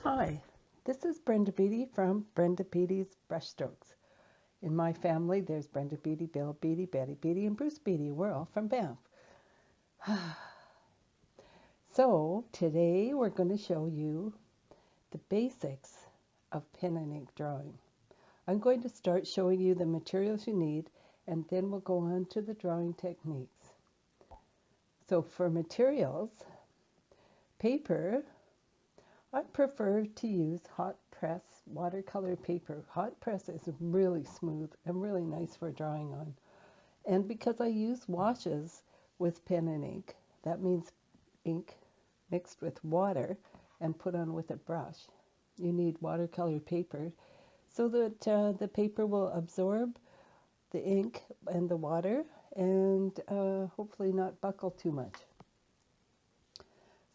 Hi, this is Brenda Beatty from Brenda Beatty's Brushstrokes. In my family, there's Brenda Beatty, Bill Beatty, Betty Beatty, and Bruce Beatty. We're all from Banff. So today we're going to show you the basics of pen and ink drawing. I'm going to start showing you the materials you need, and then we'll go on to the drawing techniques. So for materials, paper, I prefer to use hot press watercolor paper. Hot press is really smooth and really nice for drawing on. And because I use washes with pen and ink, that means ink mixed with water and put on with a brush. You need watercolor paper so that the paper will absorb the ink and the water and hopefully not buckle too much.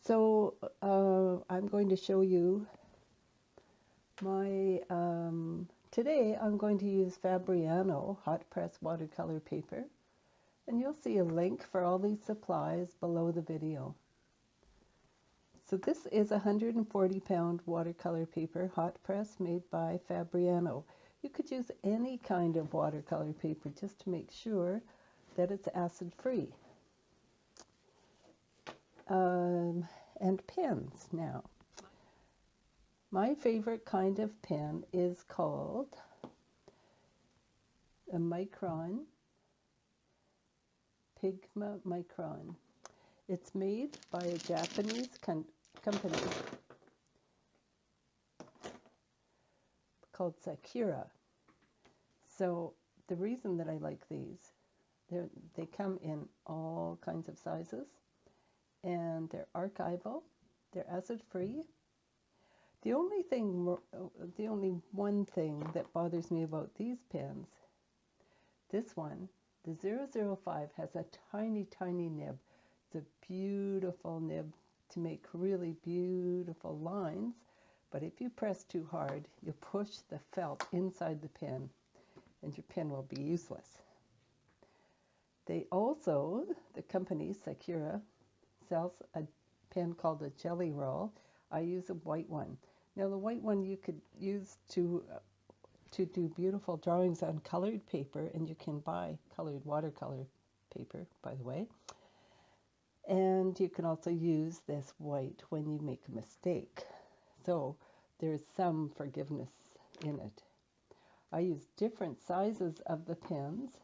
So I'm going to show you my, today I'm going to use Fabriano Hot Press Watercolor Paper, and you'll see a link for all these supplies below the video. So this is 140-pound watercolor paper, hot press, made by Fabriano. You could use any kind of watercolor paper just to make sure that it's acid-free. And pens now. My favorite kind of pen is called a Micron Micron. It's made by a Japanese company called Sakura. So the reason that I like these, they come in all kinds of sizes, and they're archival, they're acid-free. The only one thing that bothers me about these pens, this one, the 005, has a tiny, tiny nib. It's a beautiful nib to make really beautiful lines, but if you press too hard, you push the felt inside the pen, and your pen will be useless. They also, the company Sakura, sells a pen called a Jelly Roll. I use a white one. Now the white one you could use to do beautiful drawings on colored paper, and you can buy colored watercolor paper, by the way. And you can also use this white when you make a mistake. So there's some forgiveness in it. I use different sizes of the pens.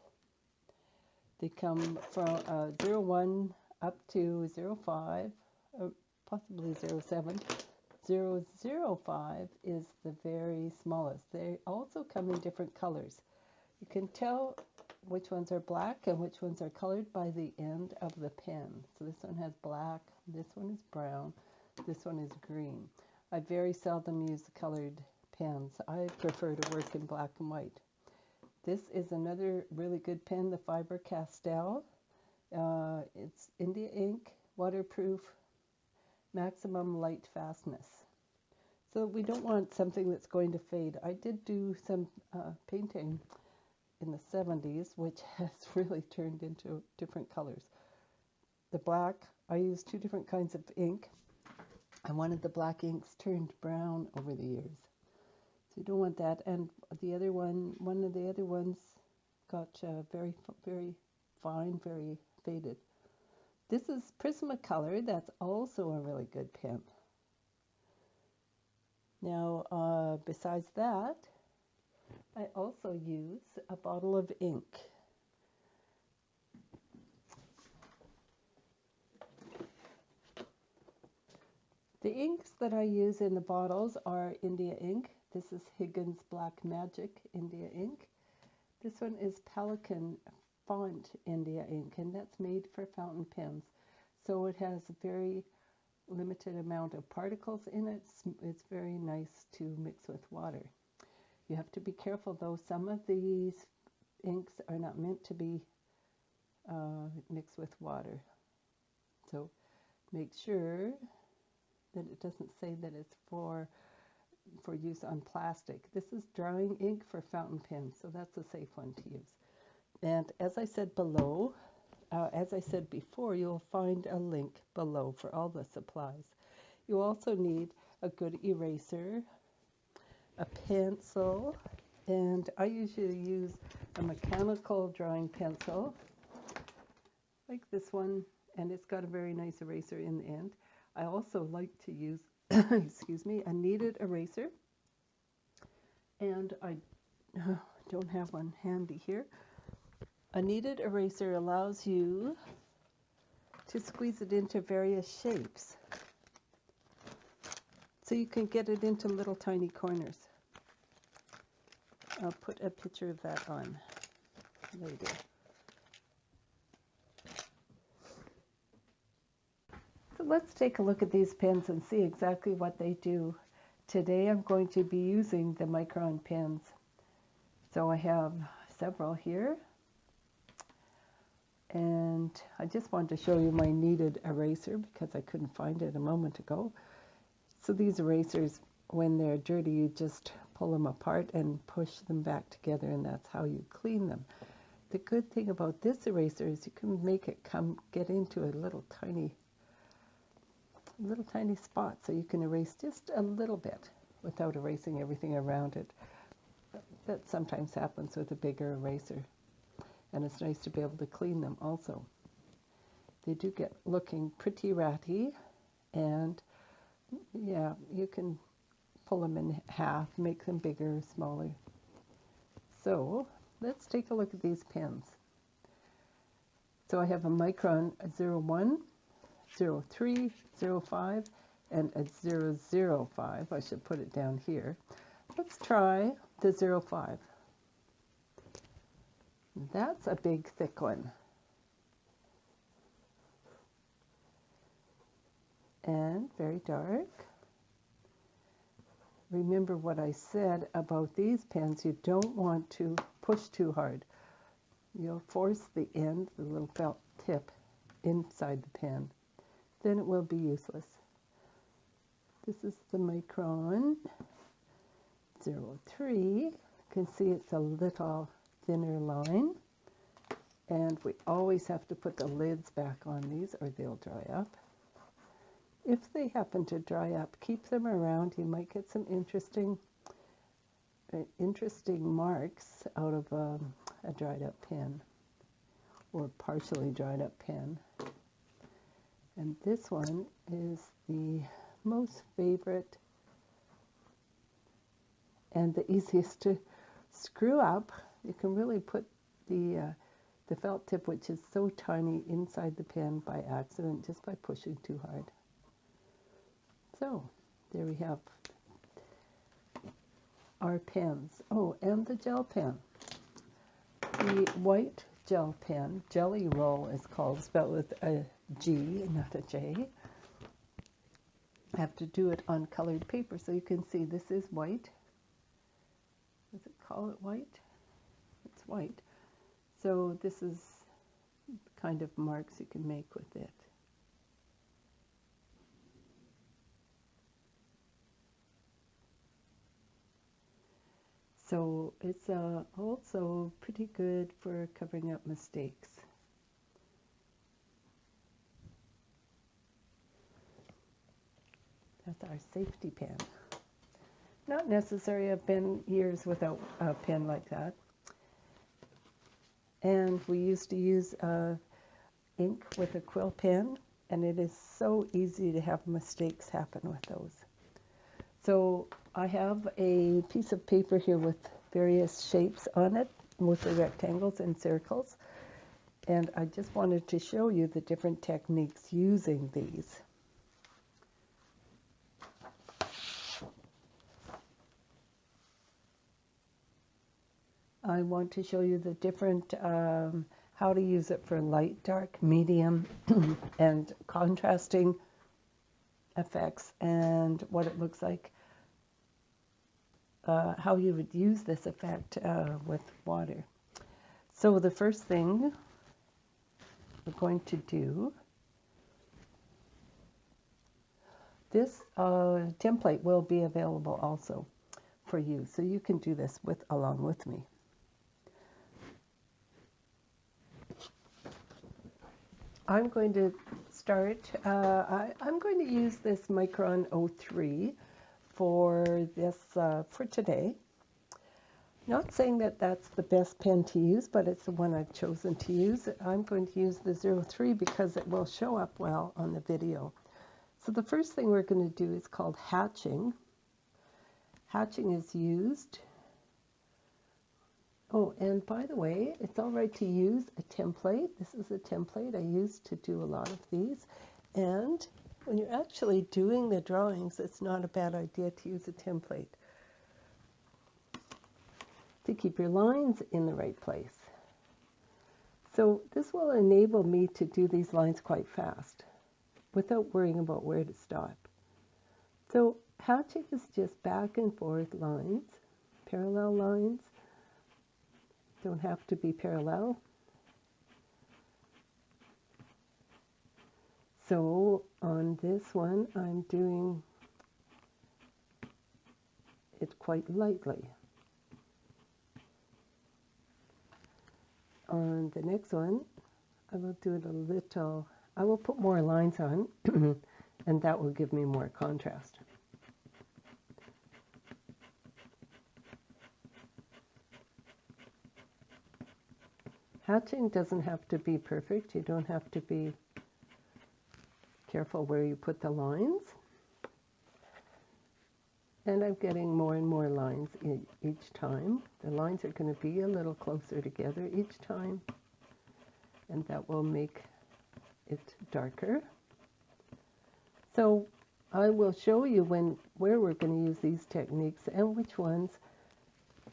They come from 01 up to 05, or possibly 07. 005 is the very smallest. They also come in different colors. You can tell which ones are black and which ones are colored by the end of the pen. So this one has black, this one is brown, this one is green. I very seldom use colored pens. I prefer to work in black and white. This is another really good pen, the Faber-Castell. It's India ink, waterproof, maximum light fastness. So we don't want something that's going to fade. I did do some painting in the 70s, which has really turned into different colors. The black, I used two different kinds of ink, and one of the black inks turned brown over the years. So you don't want that. And the other one of the other ones got very, very fine, very faded. This is Prismacolor. That's also a really good pen. Now, besides that, I also use a bottle of ink. The inks that I use in the bottles are India ink. This is Higgins Black Magic India ink. This one is Pelican Font India ink, and that's made for fountain pens. So it has a very limited amount of particles in it. It's very nice to mix with water. You have to be careful though, some of these inks are not meant to be mixed with water. So make sure that it doesn't say that it's for use on plastic. This is drawing ink for fountain pens, so that's a safe one to use. And as I said below, as I said before, you'll find a link below for all the supplies. You also need a good eraser, a pencil, and I usually use a mechanical drawing pencil like this one, and it's got a very nice eraser in the end. I also like to use, excuse me, a kneaded eraser, and I don't have one handy here. A kneaded eraser allows you to squeeze it into various shapes, so you can get it into little tiny corners. I'll put a picture of that on later. So let's take a look at these pens and see exactly what they do. Today I'm going to be using the Micron pens. So I have several here, and I just wanted to show you my kneaded eraser because I couldn't find it a moment ago. So these erasers, when they're dirty, you just pull them apart and push them back together, and that's how you clean them. The good thing about this eraser is you can make it get into a little tiny spot, so you can erase just a little bit without erasing everything around it. That sometimes happens with a bigger eraser, and it's nice to be able to clean them also. They do get looking pretty ratty, and yeah, you can pull them in half, make them bigger, smaller. So let's take a look at these pens. So I have a Micron 01, 03, 05, and a 005. I should put it down here. Let's try the 05. That's a big, thick one. And very dark. Remember what I said about these pens, you don't want to push too hard. You'll force the end, the little felt tip, inside the pen. Then it will be useless. This is the Micron 03. You can see it's a little thinner line. And we always have to put the lids back on these or they'll dry up. If they happen to dry up, keep them around. You might get some interesting marks out of a dried up pen or partially dried up pen. And this one is the most favorite and the easiest to screw up. You can really put the felt tip, which is so tiny, inside the pen by accident just by pushing too hard. So there we have our pens. Oh, and the gel pen. The white gel pen, Jelly Roll is called, spelled with a G, not a J. I have to do it on colored paper, so you can see this is white. Does it call it white? It's white. So this is the kind of marks you can make with it. So it's also pretty good for covering up mistakes. That's our safety pen. Not necessary. I've been years without a pen like that. And we used to use ink with a quill pen, and it is so easy to have mistakes happen with those. So I have a piece of paper here with various shapes on it, mostly rectangles and circles. And I just wanted to show you the different techniques using these. I want to show you the different, how to use it for light, dark, medium, and contrasting effects, and what it looks like, how you would use this effect with water. So the first thing we're going to do, this template will be available also for you, so you can do this along with me. I'm going to start, I'm going to use this Micron 03 for this for today. Not saying that that's the best pen to use, but it's the one I've chosen to use. I'm going to use the 03 because it will show up well on the video. So the first thing we're going to do is called hatching. Hatching is used. Oh, and by the way, it's all right to use a template. This is a template I use to do a lot of these. And when you're actually doing the drawings, it's not a bad idea to use a template to keep your lines in the right place. So this will enable me to do these lines quite fast without worrying about where to stop. So hatching is just back and forth lines, parallel lines. Don't have to be parallel. So on this one, I'm doing it quite lightly. On the next one, I will do it a little, I will put more lines on, and that will give me more contrast. Hatching doesn't have to be perfect. You don't have to be careful where you put the lines. And I'm getting more and more lines each time. The lines are going to be a little closer together each time, and that will make it darker. So I will show you where we're going to use these techniques and which ones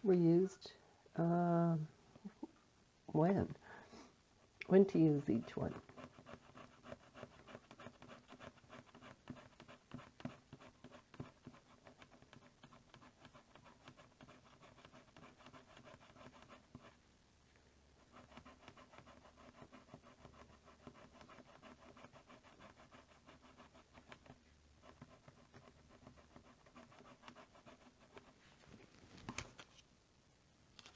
were used when to use each one.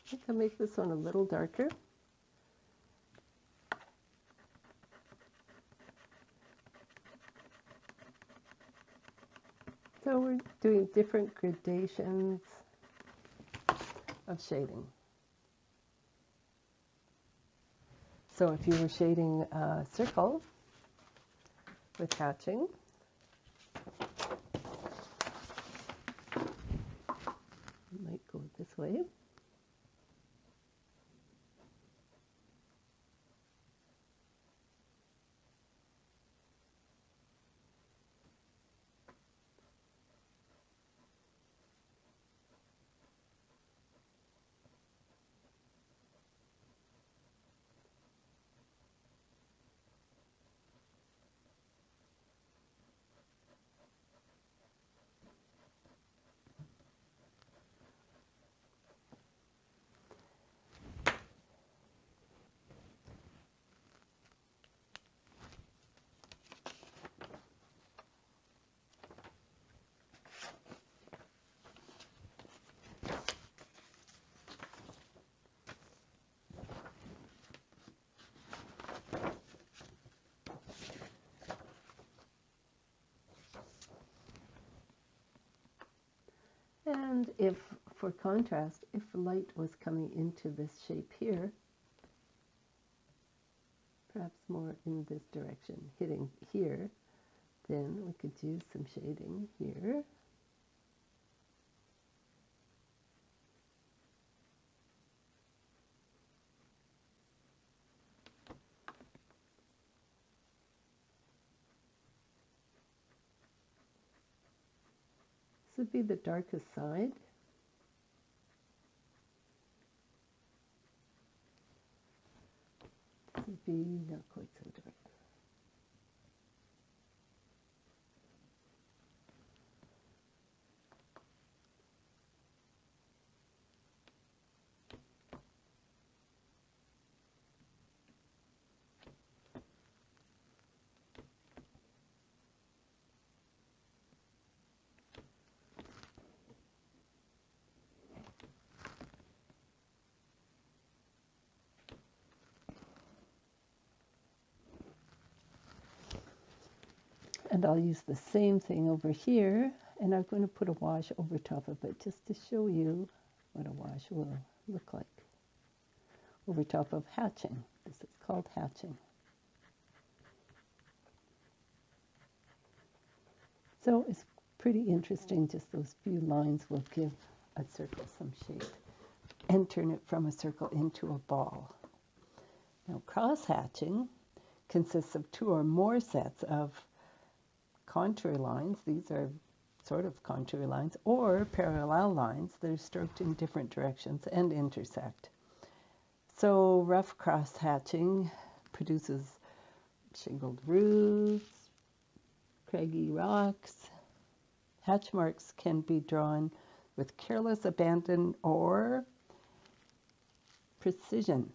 I think I'll make this one a little darker. So we're doing different gradations of shading. So if you were shading a circle with hatching, you might go this way. And if, for contrast, if light was coming into this shape here, perhaps more in this direction, hitting here, then we could use some shading here. This would be the darkest side. This would be not quite so dark. And I'll use the same thing over here. And I'm going to put a wash over top of it just to show you what a wash will look like over top of hatching. This is called hatching. So it's pretty interesting, just those few lines will give a circle some shape and turn it from a circle into a ball. Now cross-hatching consists of 2 or more sets of contour lines. These are sort of contour lines or parallel lines that are stroked in different directions and intersect. So rough cross-hatching produces shingled roofs, craggy rocks. Hatch marks can be drawn with careless abandon or precision,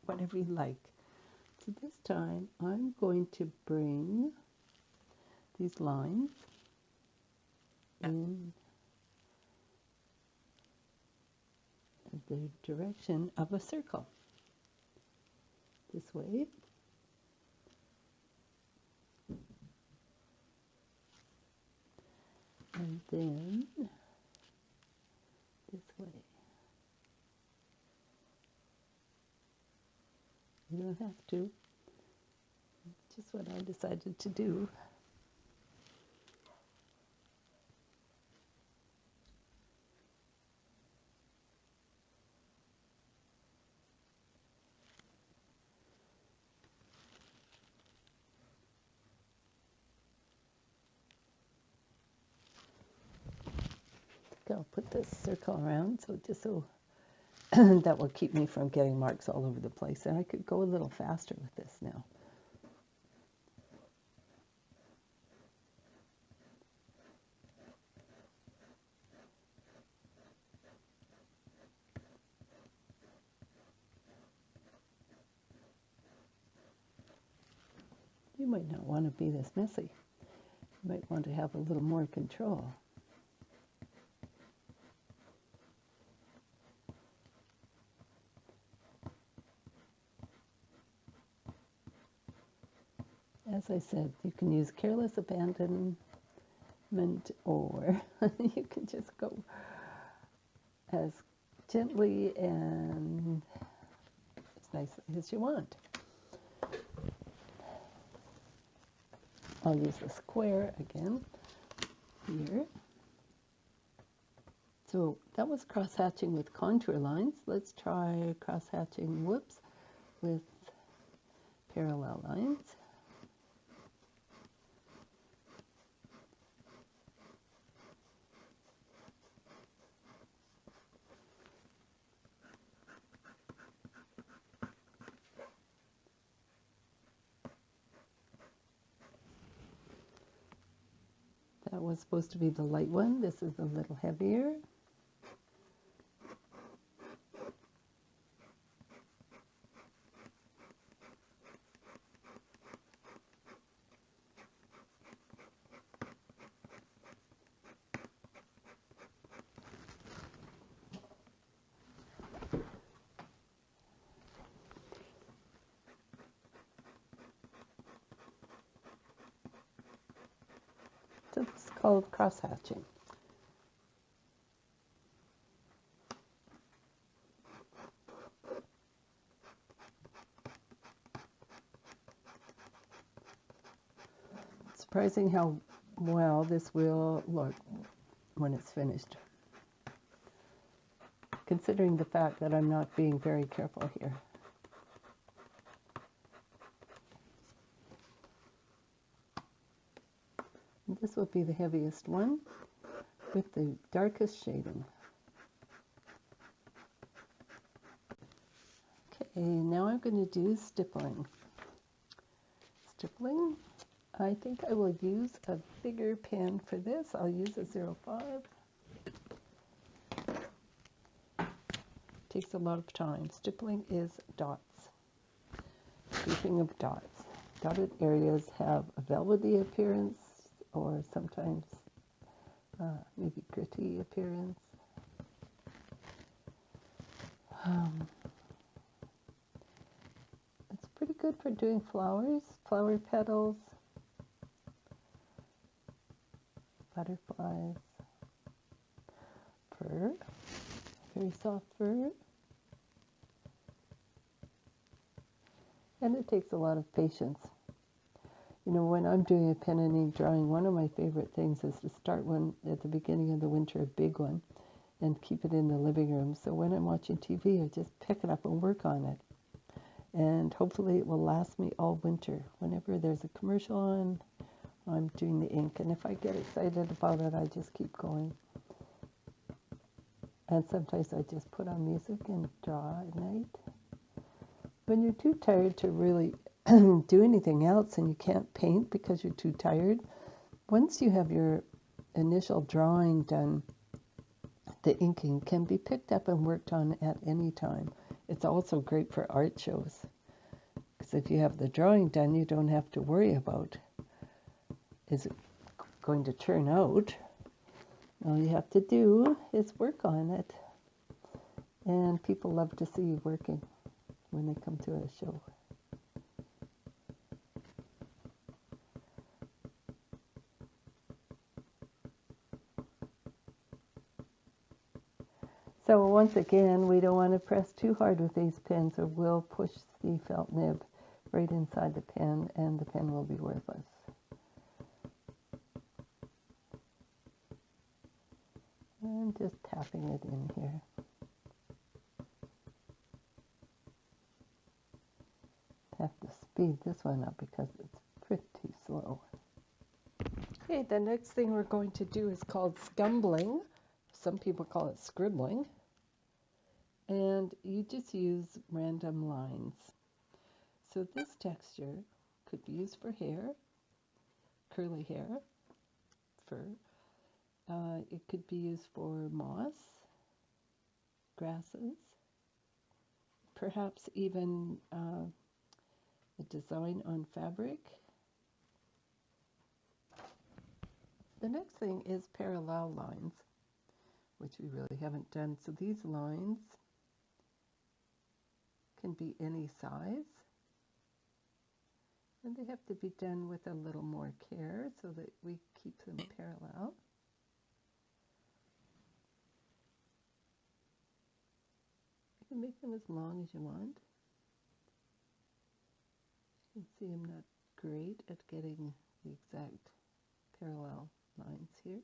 whatever you like. So this time I'm going to bring these lines in the direction of a circle. This way. And then this way. You don't have to. It's just what I decided to do. I'll put this circle around so that will keep me from getting marks all over the place. And I could go a little faster with this now. You might not want to be this messy. You might want to have a little more control. As I said, you can use careless abandonment, or you can just go as gently and as nicely as you want. I'll use the square again here. So that was cross-hatching with contour lines. Let's try cross-hatching, with parallel lines. That was supposed to be the light one. This is a little heavier. So this is called cross-hatching. Surprising how well this will look when it's finished, considering the fact that I'm not being very careful here. And this will be the heaviest one with the darkest shading. Okay, now I'm going to do stippling. Stippling. I think I will use a bigger pen for this. I'll use a 05. Takes a lot of time. Stippling is dots. Grouping of dots. Dotted areas have a velvety appearance or sometimes maybe gritty appearance. It's pretty good for doing flowers, flower petals. butterflies, fur, very soft fur. And it takes a lot of patience. You know, when I'm doing a pen and ink drawing, one of my favorite things is to start one at the beginning of the winter, a big one, and keep it in the living room. So when I'm watching TV, I just pick it up and work on it. And hopefully it will last me all winter. Whenever there's a commercial on, I'm doing the ink. And if I get excited about it, I just keep going. And sometimes I just put on music and draw at night. When you're too tired to really do anything else and you can't paint because you're too tired, once you have your initial drawing done, the inking can be picked up and worked on at any time. It's also great for art shows, because if you have the drawing done, you don't have to worry about, is it going to turn out? All you have to do is work on it, and people love to see you working when they come to a show. So once again, we don't want to press too hard with these pens, or we'll push the felt nib right inside the pen, and the pen will be worthless. I'm just tapping it in here. Have to speed this one up because it's pretty slow. Okay, the next thing we're going to do is called scumbling. Some people call it scribbling. And you just use random lines. So this texture could be used for hair, curly hair, fur. It could be used for moss, grasses, perhaps even a design on fabric. The next thing is parallel lines, which we really haven't done. So these lines can be any size, and they have to be done with a little more care so that we keep them parallel. You can make them as long as you want. You can see I'm not great at getting the exact parallel lines here.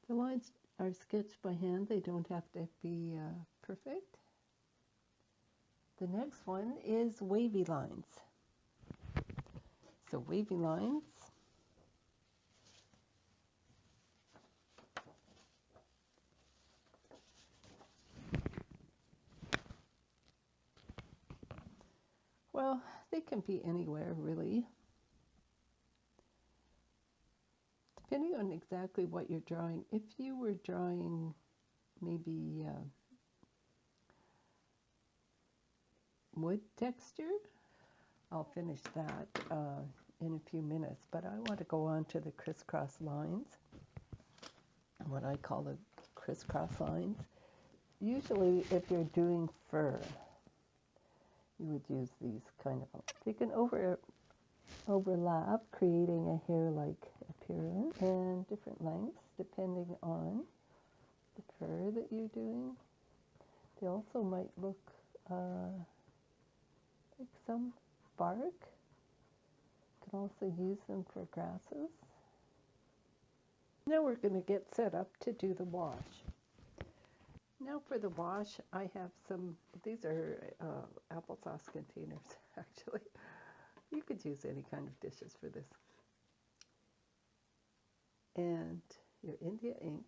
The lines are sketched by hand. They don't have to be perfect. The next one is wavy lines. So wavy lines well, they can be anywhere really, depending on exactly what you're drawing. If you were drawing maybe wood texture, I'll finish that in a few minutes, but I want to go on to the crisscross lines, what I call the crisscross lines. Usually if you're doing fur, you would use these kind of, they can overlap, creating a hair-like appearance, and different lengths depending on the fur that you're doing. They also might look like some bark. You can also use them for grasses. Now we're going to get set up to do the wash. Now for the wash, I have some, these are applesauce containers actually. You could use any kind of dishes for this. And your India ink,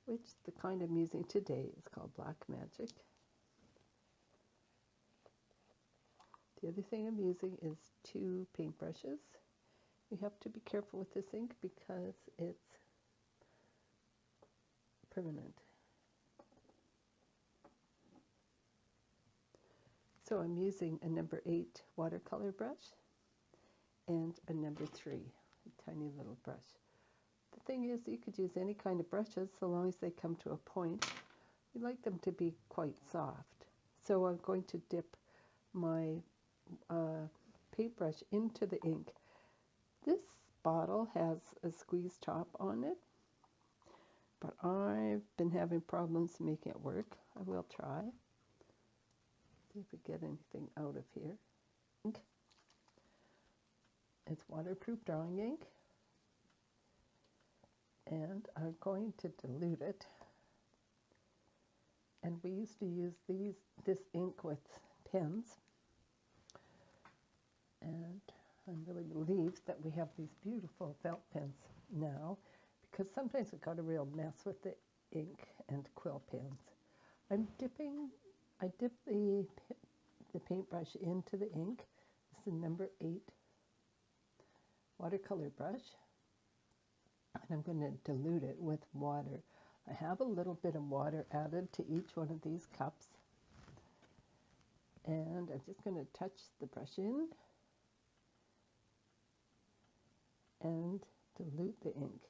which the kind I'm using today is called Black Magic. The other thing I'm using is 2 paintbrushes. You have to be careful with this ink because it's permanent. So I'm using a number 8 watercolor brush and a number 3, a tiny little brush. The thing is, you could use any kind of brushes so long as they come to a point. We like them to be quite soft. So I'm going to dip my paintbrush into the ink. This bottle has a squeeze top on it, but I've been having problems making it work. I will try. See if we get anything out of here. It's waterproof drawing ink, and I'm going to dilute it. And we used to use this ink with pens, and I'm really relieved that we have these beautiful felt pens now, because sometimes it got a real mess with the ink and quill pens. I dip the paintbrush into the ink. This is number 8 watercolor brush, and I'm going to dilute it with water. I have a little bit of water added to each one of these cups, and I'm just going to touch the brush in and dilute the ink.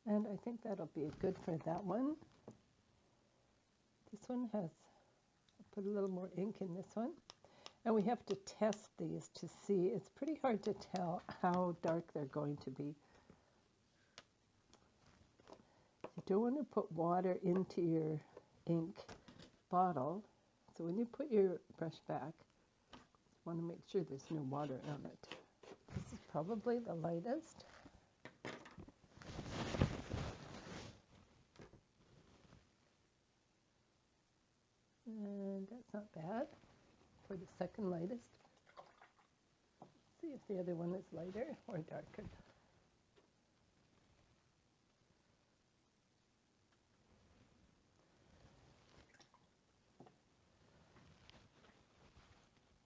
And I think that'll be good for that one. This one has, I put a little more ink in this one. And we have to test these to see. It's pretty hard to tell how dark they're going to be. You don't want to put water into your ink bottle. So when you put your brush back, you want to make sure there's no water on it. This is probably the lightest. And that's not bad for the second lightest. See if the other one is lighter or darker.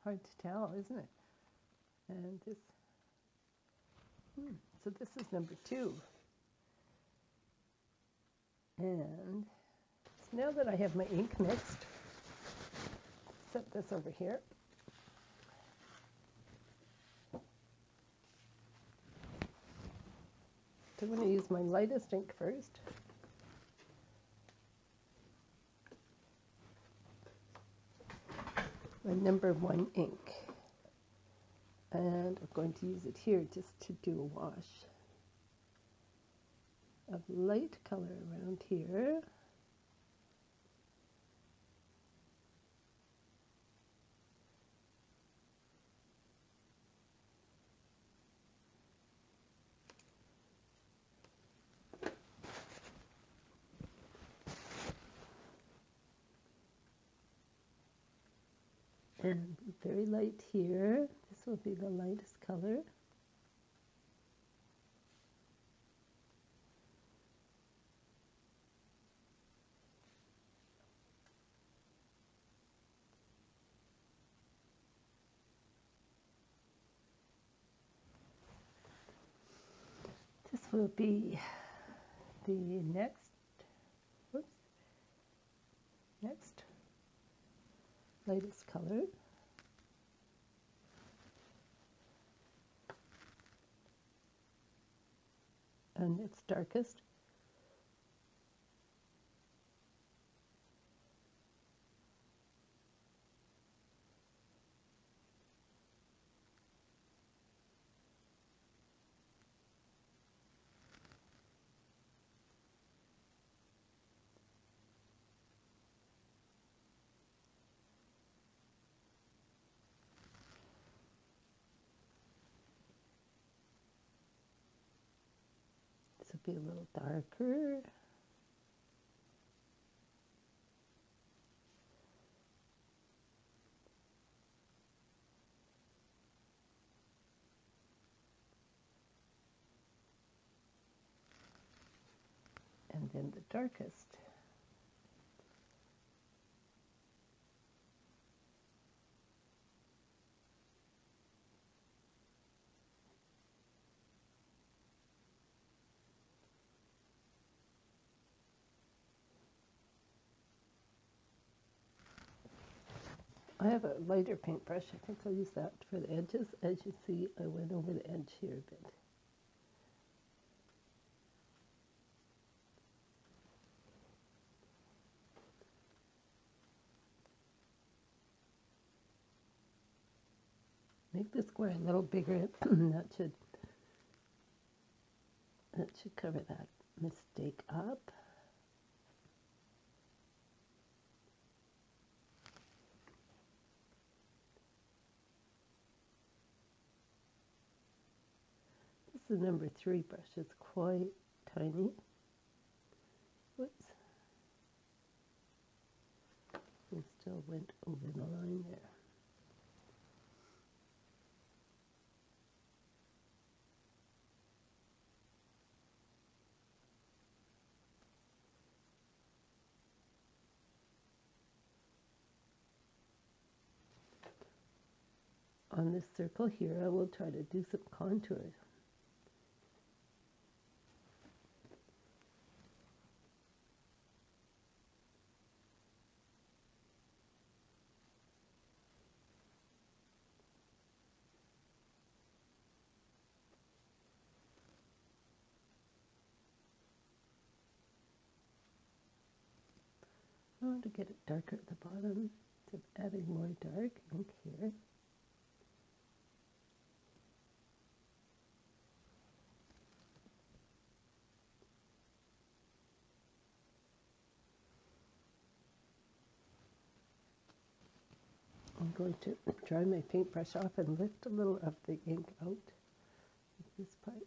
Hard to tell, isn't it? And this, so this is number 2. And so now that I have my ink mixed, set this over here. So I'm going to use my lightest ink first. My number 1 ink. And I'm going to use it here just to do a wash of light color around here. And very light here. This will be the lightest color. This will be the next lightest color. And its darkest. This will be a little darker. And then the darkest. I have a lighter paintbrush. I think I'll use that for the edges. As you see, I went over the edge here a bit. Make the square a little bigger. that should cover that mistake up. This is number 3 brush. It's quite tiny. Whoops. And still went over the line there. On this circle here, I will try to do some contours. I want to get it darker at the bottom, so adding more dark ink here. I'm going to dry my paintbrush off and lift a little of the ink out of this part.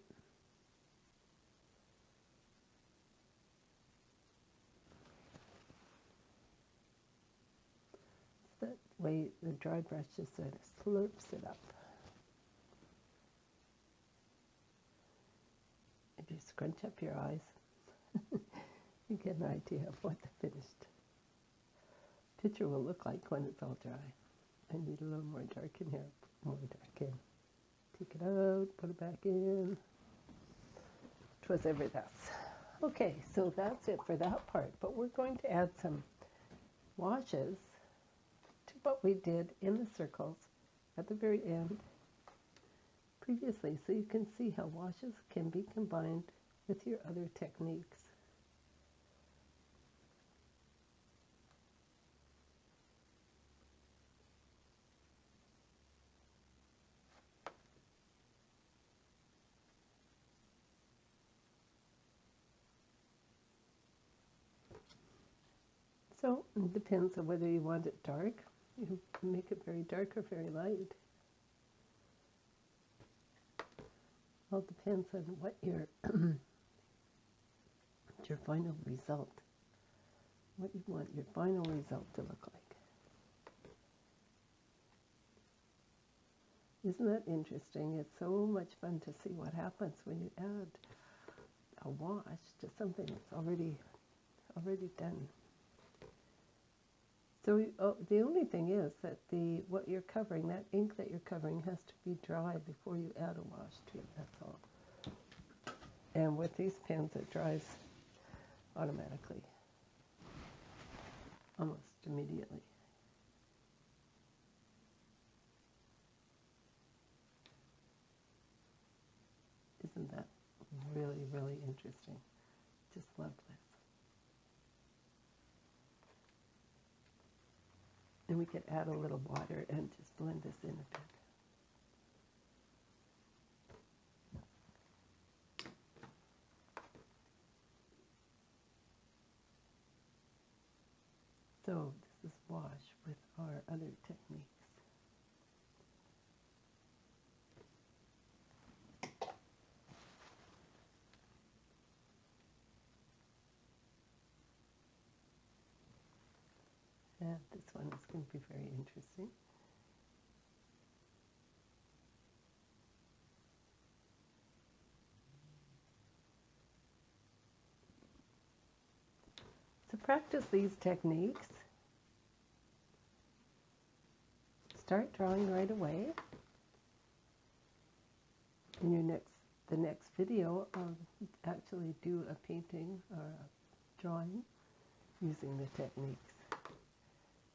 That way the dry brush just sort of slurps it up. If you scrunch up your eyes, you get an idea of what the finished picture will look like when it's all dry. I need a little more dark in here, more dark in. Take it out, put it back in. 'Twas ever thus. Okay, so that's it for that part, but we're going to add some washes to what we did in the circles at the very end previously, so you can see how washes can be combined with your other techniques. So it depends on whether you want it dark. You can make it very dark or very light. All depends on what your your final result, what you want your final result to look like. Isn't that interesting? It's so much fun to see what happens when you add a wash to something that's already done. So the only thing is that what you're covering, that ink that you're covering, has to be dry before you add a wash to it. That's all. And with these pens, it dries automatically, almost immediately. Isn't that really, really interesting? Just love this. And we could add a little water and just blend this in a bit. So this is wash with our other techniques. And this one is going to be very interesting. So practice these techniques. Start drawing right away. In the next video, I'll actually do a painting or a drawing using the techniques.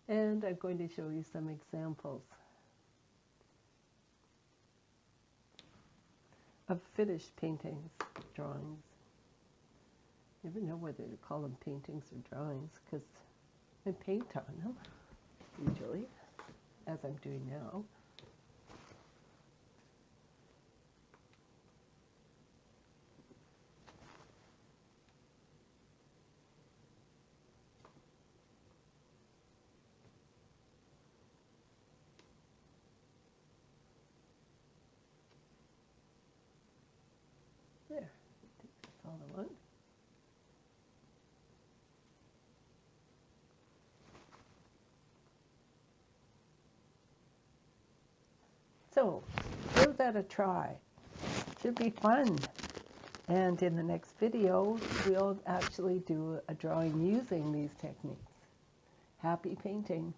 And I'm going to show you some examples of finished paintings, drawings. Never know whether to call them paintings or drawings because I paint on them, usually, as I'm doing now. There, I think that's all I want. So, give that a try. Should be fun. And in the next video, we'll actually do a drawing using these techniques. Happy painting!